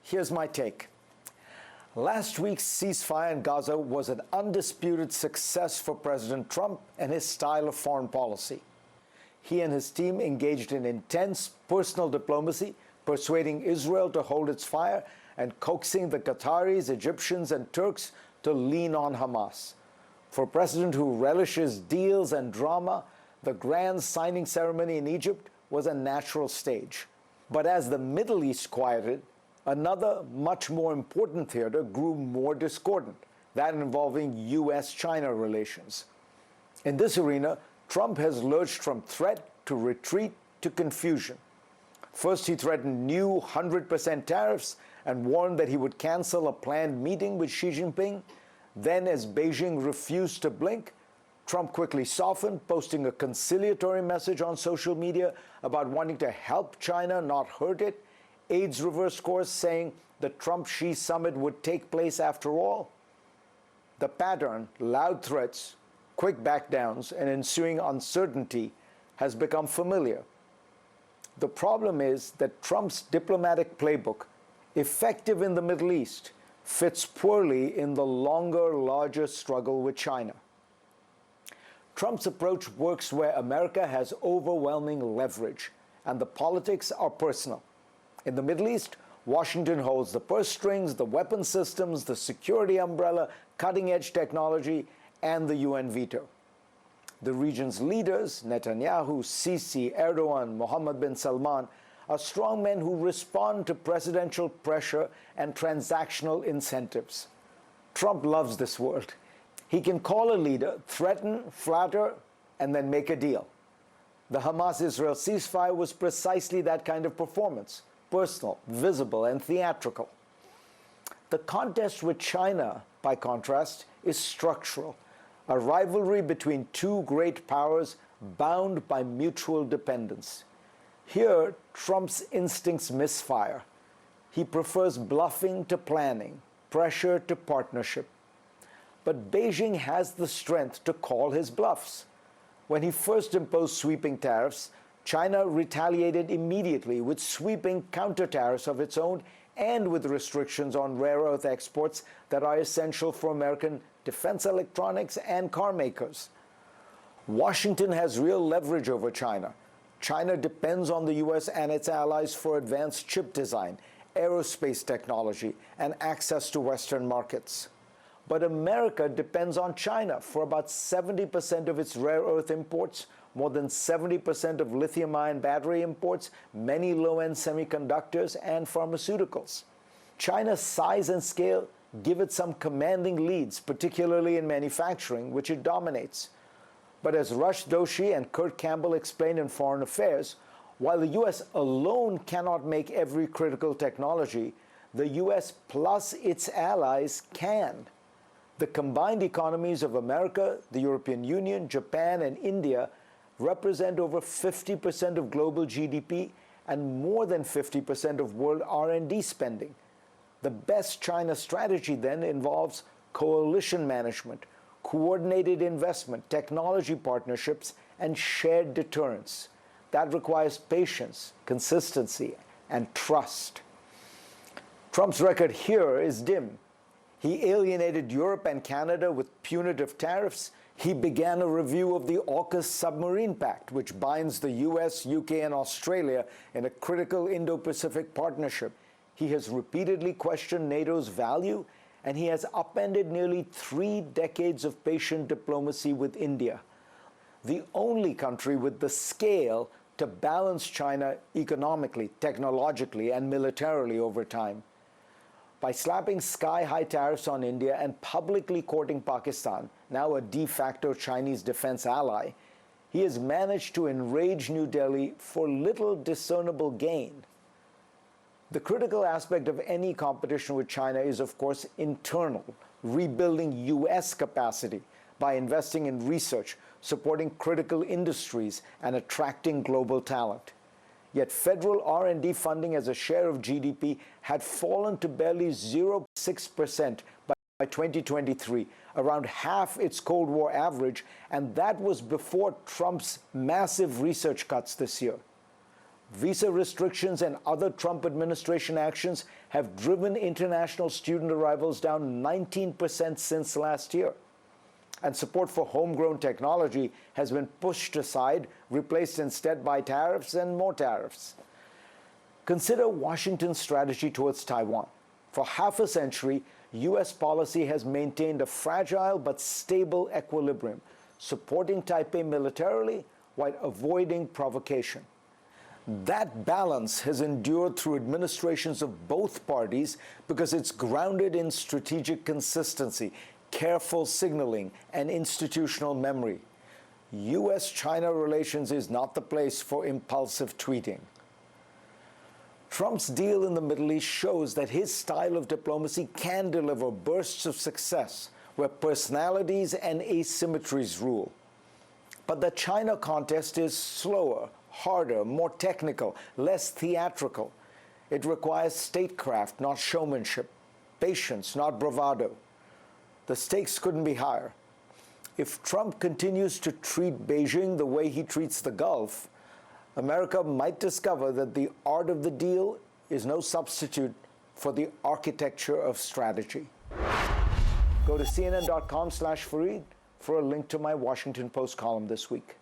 Here's my take. Last week's ceasefire in Gaza was an undisputed success for President Trump and his style of foreign policy. He and his team engaged in intense personal diplomacy, persuading Israel to hold its fire and coaxing the Qataris, Egyptians, and Turks to lean on Hamas. For a president who relishes deals and drama, the grand signing ceremony in Egypt was a natural stage. But as the Middle East quieted, another much more important theater grew more discordant, that involving U.S.-China relations. In this arena, Trump has lurched from threat to retreat to confusion. First, he threatened new 100% tariffs and warned that he would cancel a planned meeting with Xi Jinping. Then, as Beijing refused to blink, Trump quickly softened, posting a conciliatory message on social media about wanting to help China, not hurt it. Aides reversed course, saying the Trump-Xi summit would take place after all. The pattern, loud threats, quick backdowns, and ensuing uncertainty has become familiar. The problem is that Trump's diplomatic playbook, effective in the Middle East, fits poorly in the longer, larger struggle with China. Trump's approach works where America has overwhelming leverage, and the politics are personal. In the Middle East, Washington holds the purse strings, the weapon systems, the security umbrella, cutting-edge technology, and the UN veto. The region's leaders, Netanyahu, Sisi, Erdogan, Mohammed bin Salman, are strong men who respond to presidential pressure and transactional incentives. Trump loves this world. He can call a leader, threaten, flatter, and then make a deal. The Hamas-Israel ceasefire was precisely that kind of performance, personal, visible, and theatrical. The contest with China, by contrast, is structural, a rivalry between two great powers bound by mutual dependence. Here, Trump's instincts misfire. He prefers bluffing to planning, pressure to partnership. But Beijing has the strength to call his bluffs. When he first imposed sweeping tariffs, China retaliated immediately with sweeping counter-tariffs of its own and with restrictions on rare earth exports that are essential for American defense electronics and car makers. Washington has real leverage over China. China depends on the U.S. and its allies for advanced chip design, aerospace technology, and access to Western markets. But America depends on China for about 70% of its rare earth imports, more than 70% of lithium-ion battery imports, many low-end semiconductors, and pharmaceuticals. China's size and scale give it some commanding leads, particularly in manufacturing, which it dominates. But as Rush Doshi and Kurt Campbell explained in Foreign Affairs, while the U.S. alone cannot make every critical technology, the U.S. plus its allies can. The combined economies of America, the European Union, Japan, and India represent over 50% of global GDP and more than 50% of world R&D spending. The best China strategy then involves coalition management, coordinated investment, technology partnerships, and shared deterrence. That requires patience, consistency, and trust. Trump's record here is dim. He alienated Europe and Canada with punitive tariffs. He began a review of the AUKUS submarine pact, which binds the US, UK, and Australia in a critical Indo-Pacific partnership. He has repeatedly questioned NATO's value, and he has upended nearly 3 decades of patient diplomacy with India, the only country with the scale to balance China economically, technologically, and militarily over time. By slapping sky-high tariffs on India and publicly courting Pakistan, now a de facto Chinese defense ally, he has managed to enrage New Delhi for little discernible gain. The critical aspect of any competition with China is, of course, internal, rebuilding U.S. capacity by investing in research, supporting critical industries, and attracting global talent. Yet federal R&D funding as a share of GDP had fallen to barely 0.6% by 2023, around half its Cold War average, and that was before Trump's massive research cuts this year. Visa restrictions and other Trump administration actions have driven international student arrivals down 19% since last year. And support for homegrown technology has been pushed aside, replaced instead by tariffs and more tariffs. Consider Washington's strategy towards Taiwan. For half a century, U.S. policy has maintained a fragile but stable equilibrium, supporting Taipei militarily while avoiding provocation. That balance has endured through administrations of both parties because it's grounded in strategic consistency, careful signaling, and institutional memory. U.S.-China relations is not the place for impulsive tweeting. Trump's deal in the Middle East shows that his style of diplomacy can deliver bursts of success where personalities and asymmetries rule. But the China contest is slower, harder, more technical, less theatrical. It requires statecraft, not showmanship, patience, not bravado. The stakes couldn't be higher. If Trump continues to treat Beijing the way he treats the Gulf, America might discover that the art of the deal is no substitute for the architecture of strategy. Go to CNN.com/Fareed for a link to my Washington Post column this week.